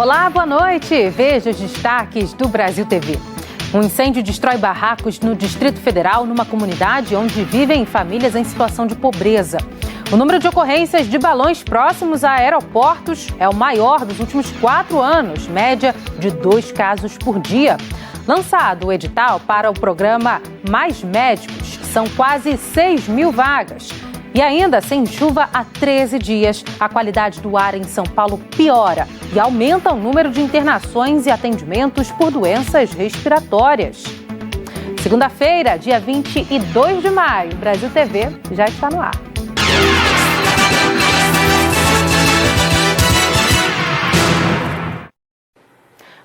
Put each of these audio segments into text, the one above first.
Olá, boa noite. Veja os destaques do Brasil TV. Um incêndio destrói barracos no Distrito Federal, numa comunidade onde vivem famílias em situação de pobreza. O número de ocorrências de balões próximos a aeroportos é o maior dos últimos 4 anos, média de 2 casos por dia. Lançado o edital para o programa Mais Médicos, são quase 6.000 vagas. E ainda, sem chuva há 13 dias, a qualidade do ar em São Paulo piora e aumenta o número de internações e atendimentos por doenças respiratórias. Segunda-feira, dia 22 de maio, Brasil TV já está no ar.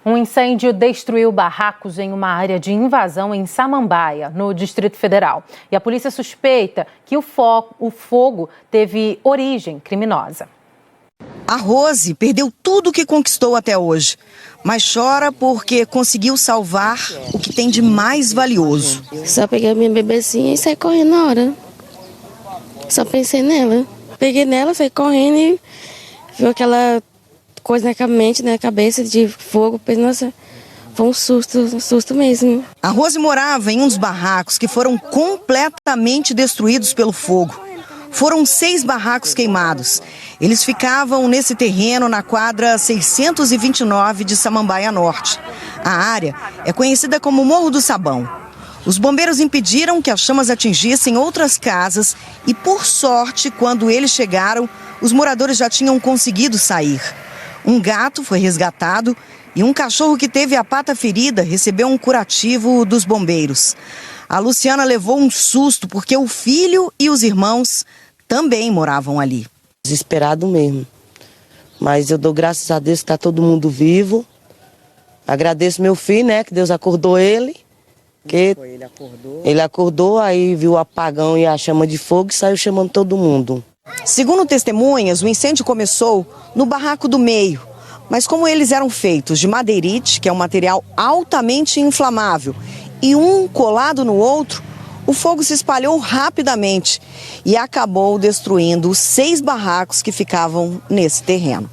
Um incêndio destruiu barracos em uma área de invasão em Samambaia, no Distrito Federal. E a polícia suspeita que o fogo teve origem criminosa. A Rose perdeu tudo o que conquistou até hoje, mas chora porque conseguiu salvar o que tem de mais valioso. Só peguei a minha bebecinha e saí correndo na hora. Só pensei nela. Peguei nela, saí correndo e viu aquela coisa na cabeça de fogo. Pensei, nossa, foi um susto mesmo. A Rose morava em uns barracos que foram completamente destruídos pelo fogo. Foram 6 barracos queimados. Eles ficavam nesse terreno na quadra 629 de Samambaia Norte. A área é conhecida como Morro do Sabão. Os bombeiros impediram que as chamas atingissem outras casas e, por sorte, quando eles chegaram, os moradores já tinham conseguido sair. Um gato foi resgatado e um cachorro que teve a pata ferida recebeu um curativo dos bombeiros. A Luciana levou um susto porque o filho e os irmãos também moravam ali. Desesperado mesmo, mas eu dou graças a Deus que está todo mundo vivo. Agradeço meu filho, né, que Deus acordou ele. Ele acordou, aí viu o apagão e a chama de fogo e saiu chamando todo mundo. Segundo testemunhas, o incêndio começou no barraco do meio. Mas como eles eram feitos de madeirite, que é um material altamente inflamável, e um colado no outro, o fogo se espalhou rapidamente e acabou destruindo os 6 barracos que ficavam nesse terreno.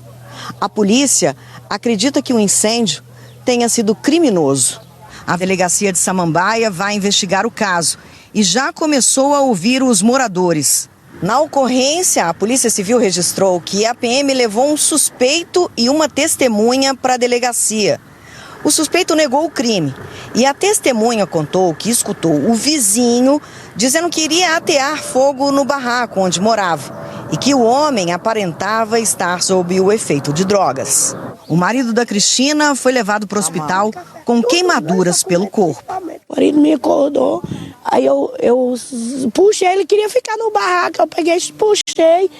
A polícia acredita que o incêndio tenha sido criminoso. A delegacia de Samambaia vai investigar o caso e já começou a ouvir os moradores. Na ocorrência, a Polícia Civil registrou que a PM levou um suspeito e uma testemunha para a delegacia. O suspeito negou o crime e a testemunha contou que escutou o vizinho dizendo que iria atear fogo no barraco onde morava e que o homem aparentava estar sob o efeito de drogas. O marido da Cristina foi levado para o hospital com queimaduras pelo corpo. O marido me acordou, aí eu puxei, ele queria ficar no barraco, eu peguei e puxei.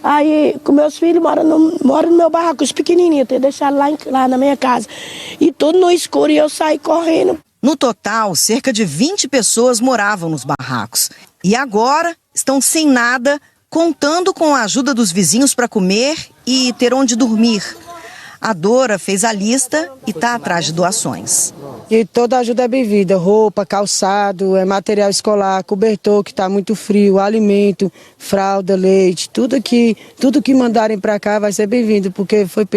Aí, com meus filhos moram no meu barraco, os pequenininhos, eu deixado lá na minha casa. E tudo no escuro e eu saí correndo. No total, cerca de 20 pessoas moravam nos barracos. E agora estão sem nada, contando com a ajuda dos vizinhos para comer e ter onde dormir. A Dora fez a lista e está atrás de doações. E toda ajuda é bem-vinda, roupa, calçado, material escolar, cobertor que está muito frio, alimento, fralda, leite, tudo que mandarem para cá vai ser bem-vindo, porque foi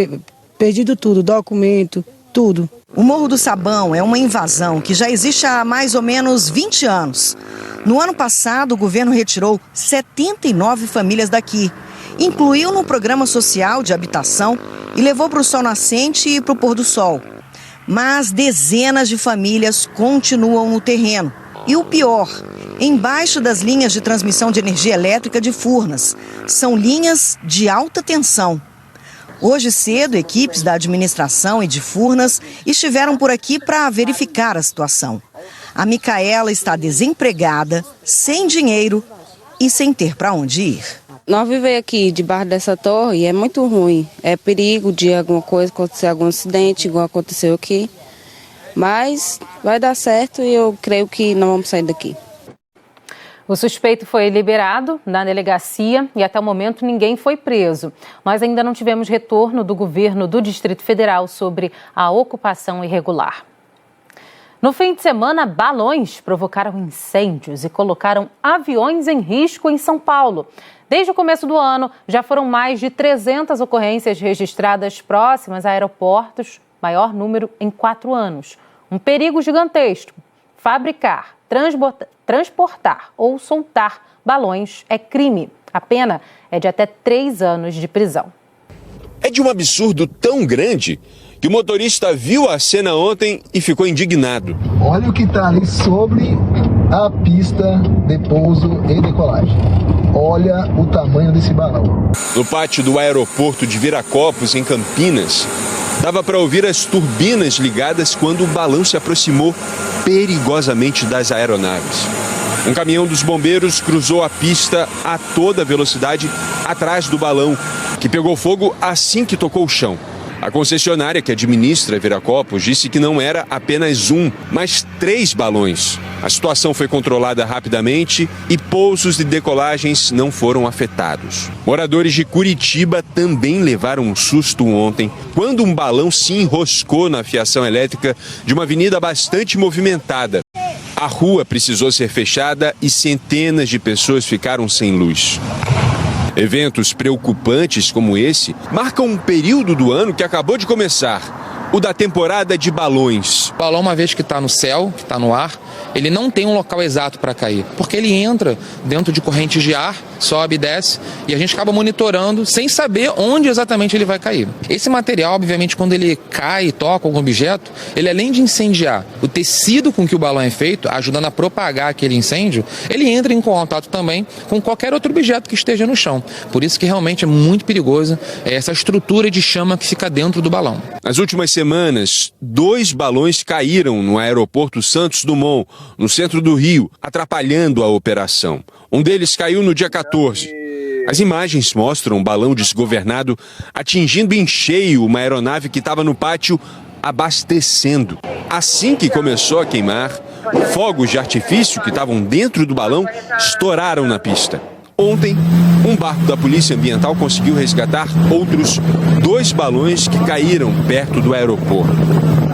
perdido tudo, documento, tudo. O Morro do Sabão é uma invasão que já existe há mais ou menos 20 anos. No ano passado, o governo retirou 79 famílias daqui. Incluiu no programa social de habitação e levou para o sol nascente e para o pôr do sol. Mas dezenas de famílias continuam no terreno. E o pior, embaixo das linhas de transmissão de energia elétrica de Furnas. São linhas de alta tensão. Hoje cedo, equipes da administração e de Furnas estiveram por aqui para verificar a situação. A Micaela está desempregada, sem dinheiro e sem ter para onde ir. Nós vivemos aqui debaixo dessa torre e é muito ruim. É perigo de alguma coisa acontecer, algum acidente, igual aconteceu aqui. Mas vai dar certo e eu creio que não vamos sair daqui. O suspeito foi liberado na delegacia e até o momento ninguém foi preso. Nós ainda não tivemos retorno do governo do Distrito Federal sobre a ocupação irregular. No fim de semana, balões provocaram incêndios e colocaram aviões em risco em São Paulo. Desde o começo do ano, já foram mais de 300 ocorrências registradas próximas a aeroportos, maior número em 4 anos. Um perigo gigantesco. Fabricar, transportar ou soltar balões é crime. A pena é de até 3 anos de prisão. É de um absurdo tão grande que o motorista viu a cena ontem e ficou indignado. Olha o que está ali sobre a pista de pouso e decolagem. Olha o tamanho desse balão. No pátio do aeroporto de Viracopos, em Campinas, dava para ouvir as turbinas ligadas quando o balão se aproximou perigosamente das aeronaves. Um caminhão dos bombeiros cruzou a pista a toda velocidade atrás do balão, que pegou fogo assim que tocou o chão. A concessionária que administra Viracopos disse que não era apenas um, mas 3 balões. A situação foi controlada rapidamente e pousos e decolagens não foram afetados. Moradores de Curitiba também levaram um susto ontem, quando um balão se enroscou na fiação elétrica de uma avenida bastante movimentada. A rua precisou ser fechada e centenas de pessoas ficaram sem luz. Eventos preocupantes como esse marcam um período do ano que acabou de começar, o da temporada de balões. O balão, uma vez que está no céu, que está no ar, ele não tem um local exato para cair, porque ele entra dentro de correntes de ar, sobe e desce, e a gente acaba monitorando sem saber onde exatamente ele vai cair. Esse material, obviamente, quando ele cai e toca algum objeto, ele além de incendiar o tecido com que o balão é feito, ajudando a propagar aquele incêndio, ele entra em contato também com qualquer outro objeto que esteja no chão. Por isso que realmente é muito perigoso essa estrutura de chama que fica dentro do balão. Nas últimas semanas, 2 balões caíram no aeroporto Santos Dumont, no centro do Rio, atrapalhando a operação. Um deles caiu no dia 14. As imagens mostram um balão desgovernado atingindo em cheio uma aeronave que estava no pátio abastecendo. Assim que começou a queimar, fogos de artifício que estavam dentro do balão estouraram na pista. Ontem, um barco da Polícia Ambiental conseguiu resgatar outros 2 balões que caíram perto do aeroporto.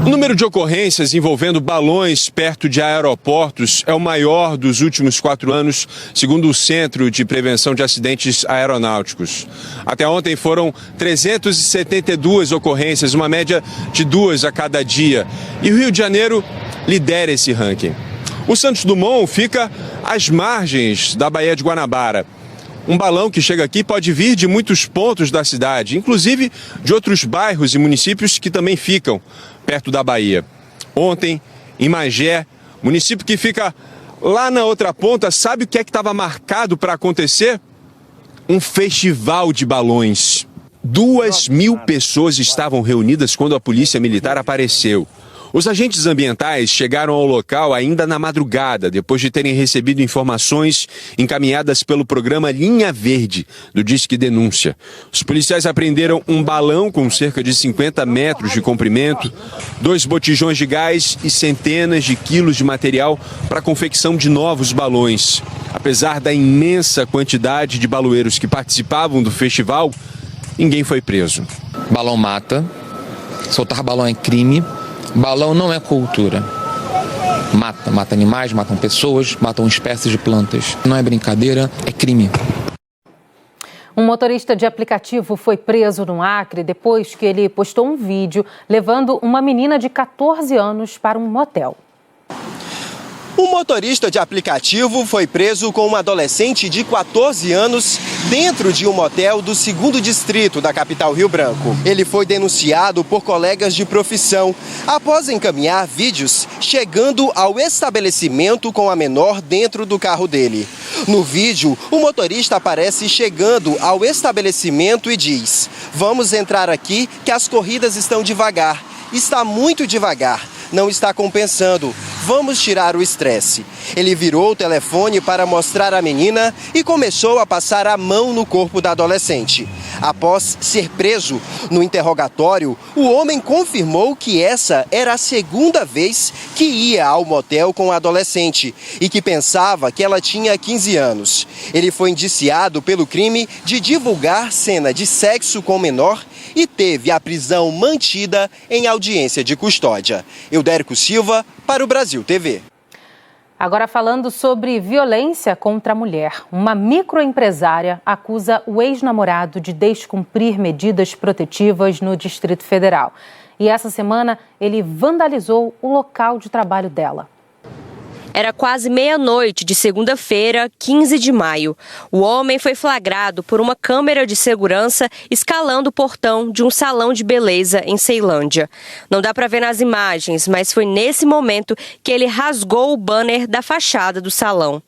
O número de ocorrências envolvendo balões perto de aeroportos é o maior dos últimos 4 anos, segundo o Centro de Prevenção de Acidentes Aeronáuticos. Até ontem foram 372 ocorrências, uma média de 2 a cada dia. E o Rio de Janeiro lidera esse ranking. O Santos Dumont fica às margens da Baía de Guanabara. Um balão que chega aqui pode vir de muitos pontos da cidade, inclusive de outros bairros e municípios que também ficam perto da Bahia. Ontem, em Magé, município que fica lá na outra ponta, sabe o que é que estava marcado para acontecer? Um festival de balões. 2.000 pessoas estavam reunidas quando a polícia militar apareceu. Os agentes ambientais chegaram ao local ainda na madrugada, depois de terem recebido informações encaminhadas pelo programa Linha Verde, do Disque Denúncia. Os policiais apreenderam um balão com cerca de 50 metros de comprimento, 2 botijões de gás e centenas de quilos de material para a confecção de novos balões. Apesar da imensa quantidade de baloeiros que participavam do festival, ninguém foi preso. Balão mata, soltar balão é crime. Balão não é cultura. Mata animais, matam pessoas, matam espécies de plantas. Não é brincadeira, é crime. Um motorista de aplicativo foi preso no Acre depois que ele postou um vídeo levando uma menina de 14 anos para um motel. Um motorista de aplicativo foi preso com uma adolescente de 14 anos dentro de um motel do 2º distrito da capital Rio Branco. Ele foi denunciado por colegas de profissão após encaminhar vídeos chegando ao estabelecimento com a menor dentro do carro dele. No vídeo, o motorista aparece chegando ao estabelecimento e diz: "Vamos entrar aqui que as corridas estão devagar. Está muito devagar. Não está compensando. Vamos tirar o estresse." Ele virou o telefone para mostrar a menina e começou a passar a mão no corpo da adolescente. Após ser preso no interrogatório, o homem confirmou que essa era a segunda vez que ia ao motel com a adolescente e que pensava que ela tinha 15 anos. Ele foi indiciado pelo crime de divulgar cena de sexo com menor e teve a prisão mantida em audiência de custódia. Eudérico Silva, para o Brasil TV. Agora falando sobre violência contra a mulher. Uma microempresária acusa o ex-namorado de descumprir medidas protetivas no Distrito Federal. E essa semana ele vandalizou o local de trabalho dela. Era quase meia-noite de segunda-feira, 15 de maio. O homem foi flagrado por uma câmera de segurança escalando o portão de um salão de beleza em Ceilândia. Não dá para ver nas imagens, mas foi nesse momento que ele rasgou o banner da fachada do salão.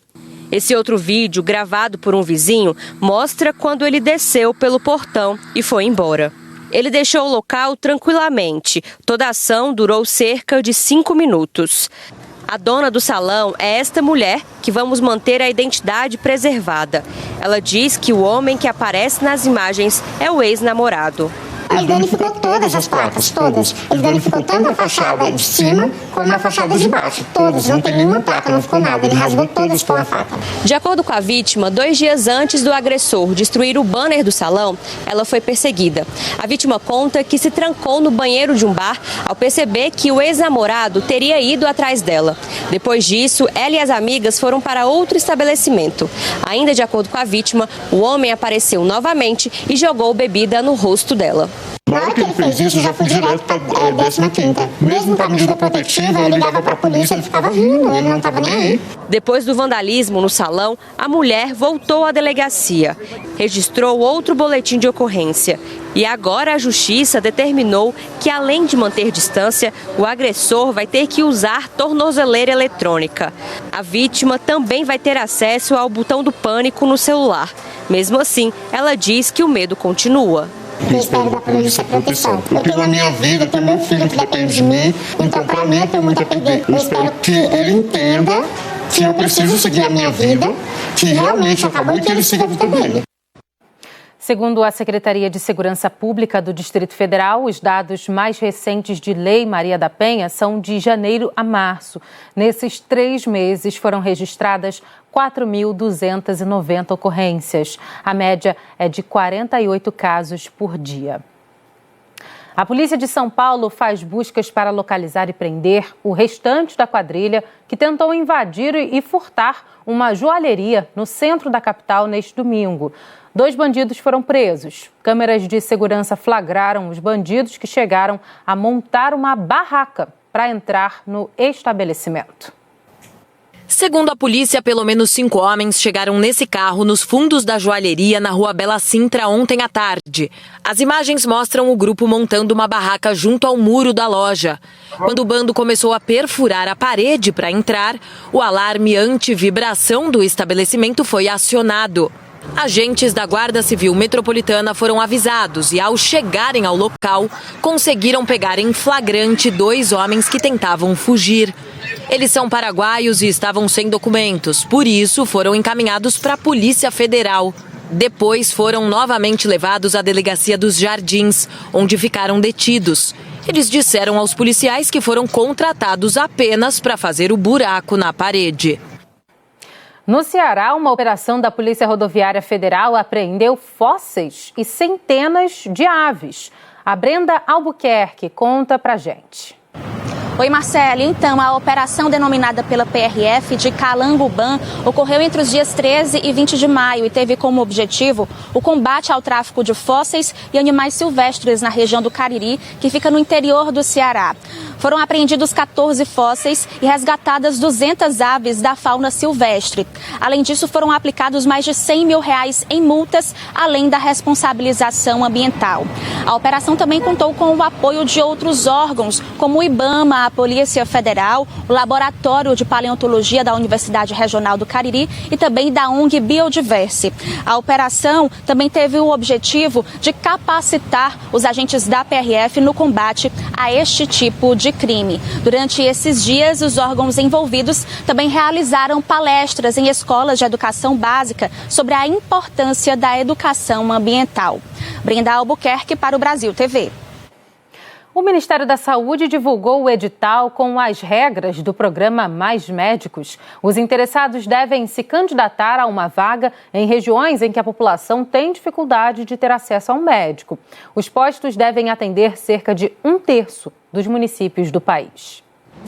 Esse outro vídeo, gravado por um vizinho, mostra quando ele desceu pelo portão e foi embora. Ele deixou o local tranquilamente. Toda a ação durou cerca de 5 minutos. A dona do salão é esta mulher, que vamos manter a identidade preservada. Ela diz que o homem que aparece nas imagens é o ex-namorado. Ele danificou todas as placas, todas. Ele danificou tanto a fachada de cima como a fachada de baixo. Todas, não tem nenhuma placa, não ficou nada. Ele rasgou todas com a faca. De acordo com a vítima, 2 dias antes do agressor destruir o banner do salão, ela foi perseguida. A vítima conta que se trancou no banheiro de um bar ao perceber que o ex-namorado teria ido atrás dela. Depois disso, ela e as amigas foram para outro estabelecimento. Ainda de acordo com a vítima, o homem apareceu novamente e jogou bebida no rosto dela. Na hora que ele fez isso, já fui direto para a 15ª. Mesmo com a medida protetiva, ele ligava para a polícia, ele ficava rindo, ele não estava nem aí. Depois do vandalismo no salão, a mulher voltou à delegacia, registrou outro boletim de ocorrência. E agora a justiça determinou que, além de manter distância, o agressor vai ter que usar tornozeleira eletrônica. A vítima também vai ter acesso ao botão do pânico no celular. Mesmo assim, ela diz que o medo continua. Eu espero da polícia proteção. Eu tenho a minha vida, tenho meu filho que depende de mim, então para mim eu tenho muito a perder. Eu espero que ele entenda que eu preciso seguir a minha vida, que realmente acabou e que ele siga a vida dele. Segundo a Secretaria de Segurança Pública do Distrito Federal, os dados mais recentes de Lei Maria da Penha são de janeiro a março. Nesses 3 meses foram registradas 4.290 ocorrências. A média é de 48 casos por dia. A polícia de São Paulo faz buscas para localizar e prender o restante da quadrilha que tentou invadir e furtar uma joalheria no centro da capital neste domingo. 2 bandidos foram presos. Câmeras de segurança flagraram os bandidos que chegaram a montar uma barraca para entrar no estabelecimento. Segundo a polícia, pelo menos 5 homens chegaram nesse carro nos fundos da joalheria na Rua Bela Sintra ontem à tarde. As imagens mostram o grupo montando uma barraca junto ao muro da loja. Quando o bando começou a perfurar a parede para entrar, o alarme anti-vibração do estabelecimento foi acionado. Agentes da Guarda Civil Metropolitana foram avisados e, ao chegarem ao local, conseguiram pegar em flagrante 2 homens que tentavam fugir. Eles são paraguaios e estavam sem documentos, por isso foram encaminhados para a Polícia Federal. Depois foram novamente levados à Delegacia dos Jardins, onde ficaram detidos. Eles disseram aos policiais que foram contratados apenas para fazer o buraco na parede. No Ceará, uma operação da Polícia Rodoviária Federal apreendeu fósseis e centenas de aves. A Brenda Albuquerque conta pra gente. Oi, Marcele. Então, a operação denominada pela PRF de Calanguban ocorreu entre os dias 13 e 20 de maio e teve como objetivo o combate ao tráfico de fósseis e animais silvestres na região do Cariri, que fica no interior do Ceará. Foram apreendidos 14 fósseis e resgatadas 200 aves da fauna silvestre. Além disso, foram aplicados mais de R$100 mil em multas, além da responsabilização ambiental. A operação também contou com o apoio de outros órgãos, como o IBAMA, a Polícia Federal, o Laboratório de Paleontologia da Universidade Regional do Cariri e também da ONG Biodiverse. A operação também teve o objetivo de capacitar os agentes da PRF no combate a este tipo de de crime. Durante esses dias, os órgãos envolvidos também realizaram palestras em escolas de educação básica sobre a importância da educação ambiental. Brenda Albuquerque para o Brasil TV. O Ministério da Saúde divulgou o edital com as regras do programa Mais Médicos. Os interessados devem se candidatar a uma vaga em regiões em que a população tem dificuldade de ter acesso a um médico. Os postos devem atender cerca de 1/3 dos municípios do país.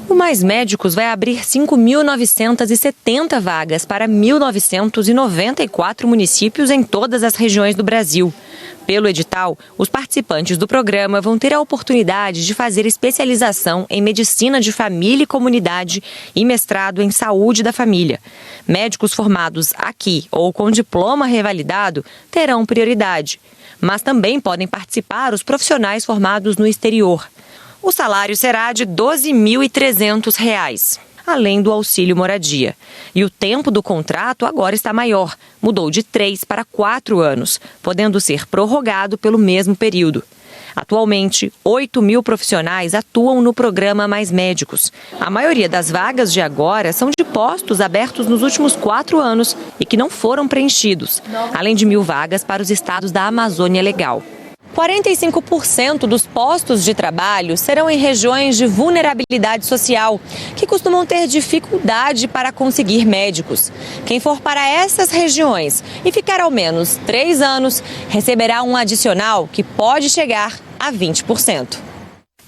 O Mais Médicos vai abrir 5.970 vagas para 1.994 municípios em todas as regiões do Brasil. Pelo edital, os participantes do programa vão ter a oportunidade de fazer especialização em medicina de família e comunidade e mestrado em saúde da família. Médicos formados aqui ou com diploma revalidado terão prioridade, mas também podem participar os profissionais formados no exterior. O salário será de R$ 12.300. Além do auxílio moradia. E o tempo do contrato agora está maior, mudou de 3 para 4 anos, podendo ser prorrogado pelo mesmo período. Atualmente, 8.000 profissionais atuam no programa Mais Médicos. A maioria das vagas de agora são de postos abertos nos últimos 4 anos e que não foram preenchidos, além de 1.000 vagas para os estados da Amazônia Legal. 45% dos postos de trabalho serão em regiões de vulnerabilidade social, que costumam ter dificuldade para conseguir médicos. Quem for para essas regiões e ficar ao menos 3 anos, receberá um adicional que pode chegar a 20%.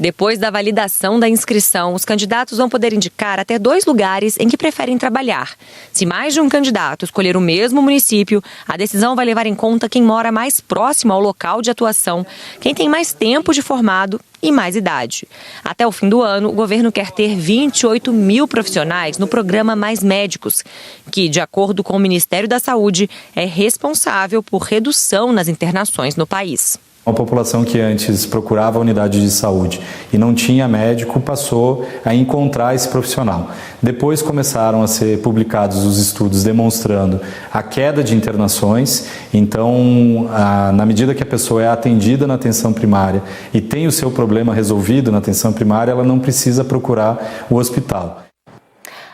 Depois da validação da inscrição, os candidatos vão poder indicar até 2 lugares em que preferem trabalhar. Se mais de um candidato escolher o mesmo município, a decisão vai levar em conta quem mora mais próximo ao local de atuação, quem tem mais tempo de formado e mais idade. Até o fim do ano, o governo quer ter 28.000 profissionais no programa Mais Médicos, que, de acordo com o Ministério da Saúde, é responsável por redução nas internações no país. Uma população que antes procurava a unidade de saúde e não tinha médico passou a encontrar esse profissional. Depois começaram a ser publicados os estudos demonstrando a queda de internações. Então, na medida que a pessoa é atendida na atenção primária e tem o seu problema resolvido na atenção primária, ela não precisa procurar o hospital.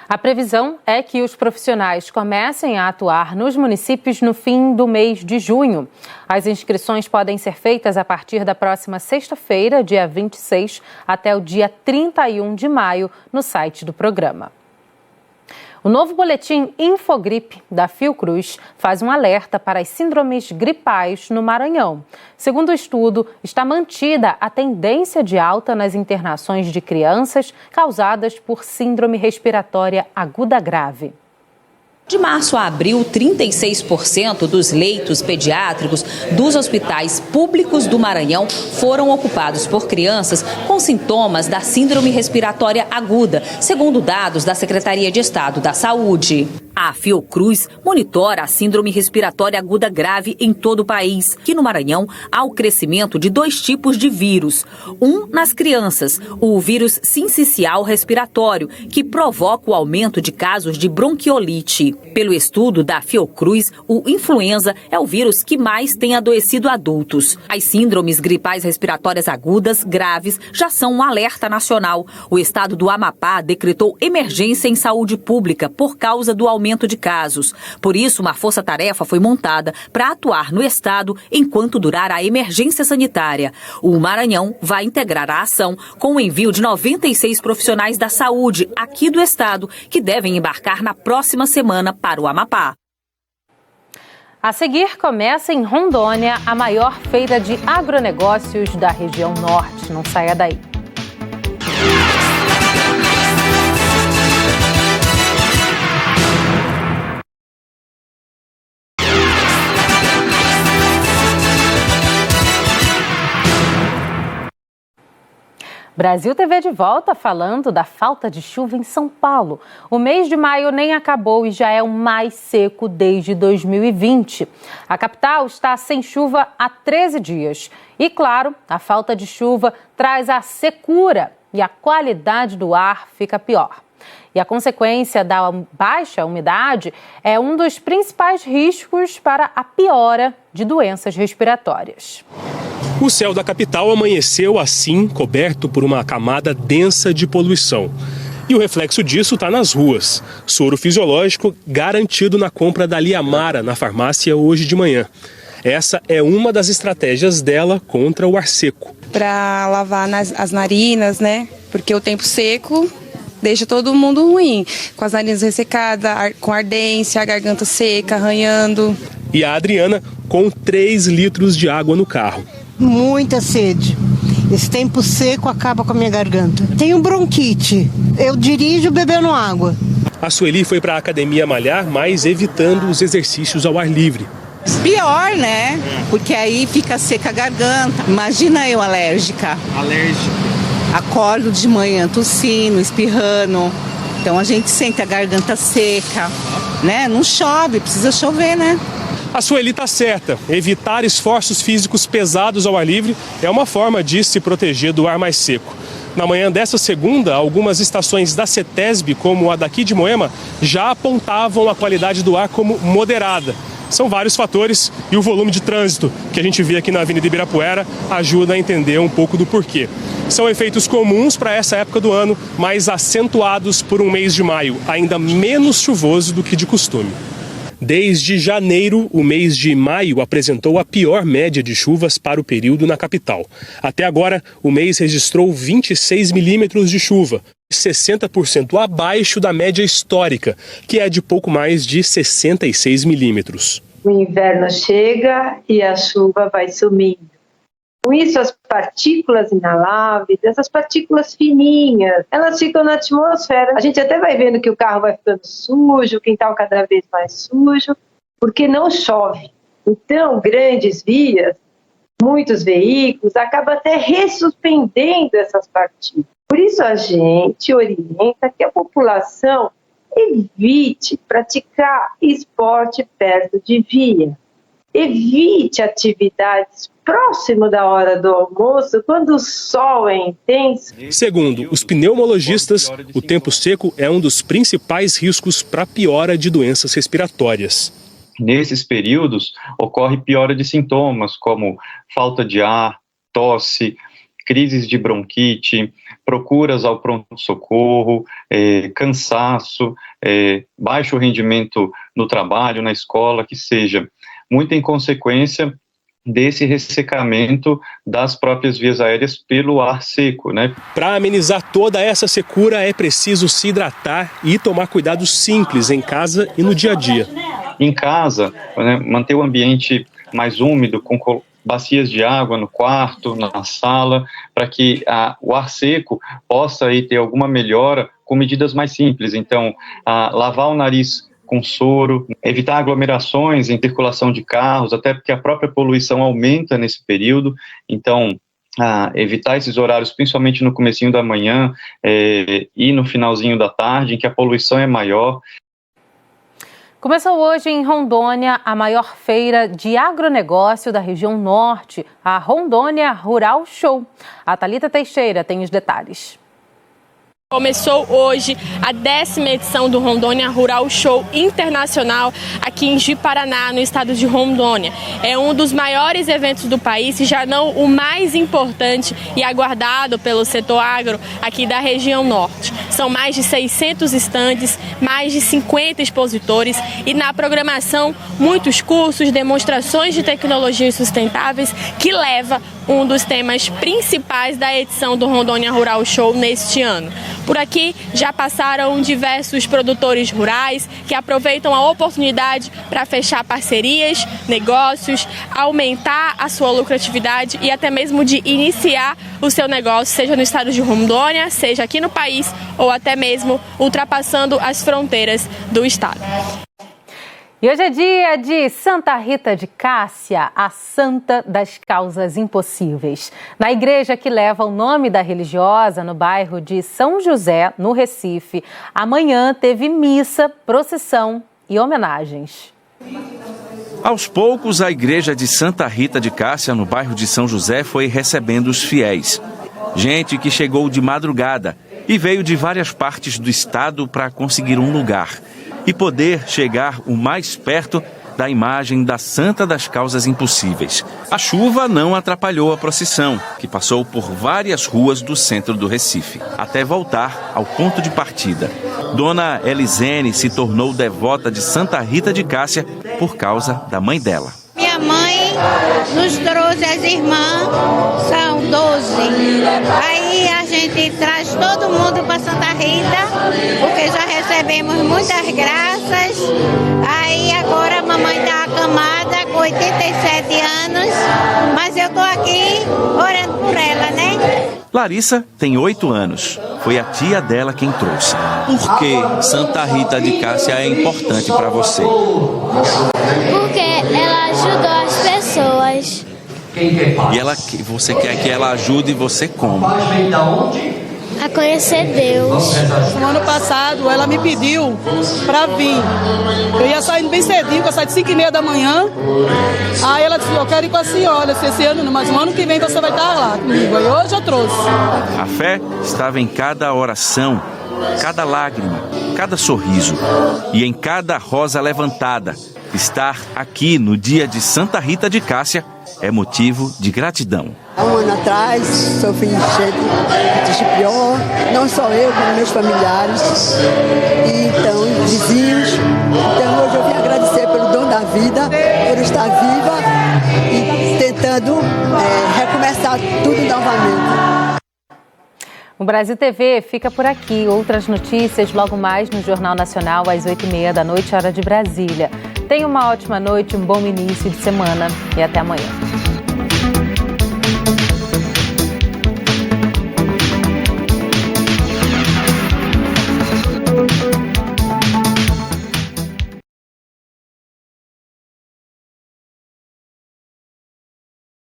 A previsão é que os profissionais comecem a atuar nos municípios no fim do mês de junho. As inscrições podem ser feitas a partir da próxima sexta-feira, dia 26, até o dia 31 de maio, no site do programa. O novo boletim Infogripe da Fiocruz faz um alerta para as síndromes gripais no Maranhão. Segundo o estudo, está mantida a tendência de alta nas internações de crianças causadas por síndrome respiratória aguda grave. De março a abril, 36% dos leitos pediátricos dos hospitais públicos do Maranhão foram ocupados por crianças com sintomas da síndrome respiratória aguda, segundo dados da Secretaria de Estado da Saúde. A Fiocruz monitora a síndrome respiratória aguda grave em todo o país, que no Maranhão há o crescimento de 2 tipos de vírus. Um nas crianças, o vírus sincicial respiratório, que provoca o aumento de casos de bronquiolite. Pelo estudo da Fiocruz, o influenza é o vírus que mais tem adoecido adultos. As síndromes gripais respiratórias agudas graves já são um alerta nacional. O estado do Amapá decretou emergência em saúde pública por causa do aumento de casos. Por isso, uma força-tarefa foi montada para atuar no estado enquanto durar a emergência sanitária. O Maranhão vai integrar a ação com o envio de 96 profissionais da saúde aqui do estado, que devem embarcar na próxima semana para o Amapá. A seguir, começa em Rondônia a maior feira de agronegócios da região norte. Não saia daí. Brasil TV de volta falando da falta de chuva em São Paulo. O mês de maio nem acabou e já é o mais seco desde 2020. A capital está sem chuva há 13 dias. E, claro, a falta de chuva traz a secura e a qualidade do ar fica pior. E a consequência da baixa umidade é um dos principais riscos para a piora de doenças respiratórias. O céu da capital amanheceu assim, coberto por uma camada densa de poluição. E o reflexo disso está nas ruas. Soro fisiológico garantido na compra da Liamara na farmácia hoje de manhã. Essa é uma das estratégias dela contra o ar seco. Para lavar as narinas, né? Porque o tempo seco deixa todo mundo ruim. Com as narinas ressecadas, com ardência, a garganta seca, arranhando. E a Adriana com 3 litros de água no carro. Muita sede. Esse tempo seco acaba com a minha garganta. Tenho bronquite. Eu dirijo bebendo água. A Sueli foi para a academia malhar, mas evitando os exercícios ao ar livre. Pior, né? Porque aí fica seca a garganta. Imagina eu alérgica. Acordo de manhã tossindo, espirrando. Então a gente sente a garganta seca, né? Não chove, precisa chover, né? A Sueli está certa. Evitar esforços físicos pesados ao ar livre é uma forma de se proteger do ar mais seco. Na manhã dessa segunda, algumas estações da CETESB, como a daqui de Moema, já apontavam a qualidade do ar como moderada. São vários fatores e o volume de trânsito que a gente vê aqui na Avenida Ibirapuera ajuda a entender um pouco do porquê. São efeitos comuns para essa época do ano, mas acentuados por um mês de maio, ainda menos chuvoso do que de costume. Desde janeiro, o mês de maio apresentou a pior média de chuvas para o período na capital. Até agora, o mês registrou 26 milímetros de chuva, 60% abaixo da média histórica, que é de pouco mais de 66 milímetros. O inverno chega e a chuva vai sumindo. Com isso, as partículas inaláveis, essas partículas fininhas, elas ficam na atmosfera. A gente até vai vendo que o carro vai ficando sujo, o quintal cada vez mais sujo, porque não chove. Então, grandes vias, muitos veículos, acabam até ressuspendendo essas partículas. Por isso, a gente orienta que a população evite praticar esporte perto de via. Evite atividades próximo da hora do almoço, quando o sol é intenso. Segundo os pneumologistas, o tempo seco é um dos principais riscos para piora de doenças respiratórias. Nesses períodos, ocorre piora de sintomas, como falta de ar, tosse, crises de bronquite, procuras ao pronto-socorro, cansaço, baixo rendimento no trabalho, na escola, que seja. Muito em consequência desse ressecamento das próprias vias aéreas pelo ar seco, né? Para amenizar toda essa secura, é preciso se hidratar e tomar cuidados simples em casa e no dia a dia. Em casa, né, manter o ambiente mais úmido, com bacias de água no quarto, na sala, para que o ar seco possa aí ter alguma melhora com medidas mais simples. Então, lavar o nariz com soro, evitar aglomerações em circulação de carros, até porque a própria poluição aumenta nesse período. Então, evitar esses horários, principalmente no comecinho da manhã e no finalzinho da tarde, em que a poluição é maior. Começou hoje em Rondônia a maior feira de agronegócio da região norte, a Rondônia Rural Show. A Thalita Teixeira tem os detalhes. Começou hoje a 10ª edição do Rondônia Rural Show Internacional aqui em Ji-Paraná, no estado de Rondônia. É um dos maiores eventos do país, se já não o mais importante e aguardado pelo setor agro aqui da região norte. São mais de 600 estandes, mais de 50 expositores e na programação muitos cursos, demonstrações de tecnologias sustentáveis que leva um dos temas principais da edição do Rondônia Rural Show neste ano. Por aqui já passaram diversos produtores rurais que aproveitam a oportunidade para fechar parcerias, negócios, aumentar a sua lucratividade e até mesmo de iniciar o seu negócio, seja no estado de Rondônia, seja aqui no país ou até mesmo ultrapassando as fronteiras do estado. E hoje é dia de Santa Rita de Cássia, a santa das causas impossíveis. Na igreja que leva o nome da religiosa, no bairro de São José, no Recife, amanhã teve missa, procissão e homenagens. Aos poucos, a igreja de Santa Rita de Cássia, no bairro de São José, foi recebendo os fiéis. Gente que chegou de madrugada e veio de várias partes do estado para conseguir um lugar e poder chegar o mais perto da imagem da Santa das Causas Impossíveis. A chuva não atrapalhou a procissão, que passou por várias ruas do centro do Recife, até voltar ao ponto de partida. Dona Elisene se tornou devota de Santa Rita de Cássia por causa da mãe dela. Minha mãe nos trouxe as irmãs, são 12. Aí a gente traz todo mundo para Santa Rita, porque já recebemos muitas graças. Aí agora a mamãe está acamada com 87 anos, mas eu estou aqui orando por ela, né? Larissa tem 8 anos. Foi a tia dela quem trouxe. Por que Santa Rita de Cássia é importante para você? Porque ela ajudou as pessoas. E você quer que ela ajude você como? A conhecer Deus. No ano passado, ela me pediu para vir. Eu ia saindo bem cedinho, eu saí de 5h30 da manhã. Aí ela disse, eu quero ir com a senhora, esse ano não, mas no ano que vem você vai estar lá comigo. Aí hoje eu trouxe. A fé estava em cada oração, cada lágrima, cada sorriso e em cada rosa levantada. Estar aqui no dia de Santa Rita de Cássia é motivo de gratidão. Há um ano atrás, sofri de pior, não só eu, como meus familiares, e então, vizinhos. Então hoje eu vim agradecer pelo dom da vida, por estar viva e tentando recomeçar tudo novamente. O Brasil TV fica por aqui. Outras notícias logo mais no Jornal Nacional às 8h30 da noite, hora de Brasília. Tenha uma ótima noite, um bom início de semana e até amanhã.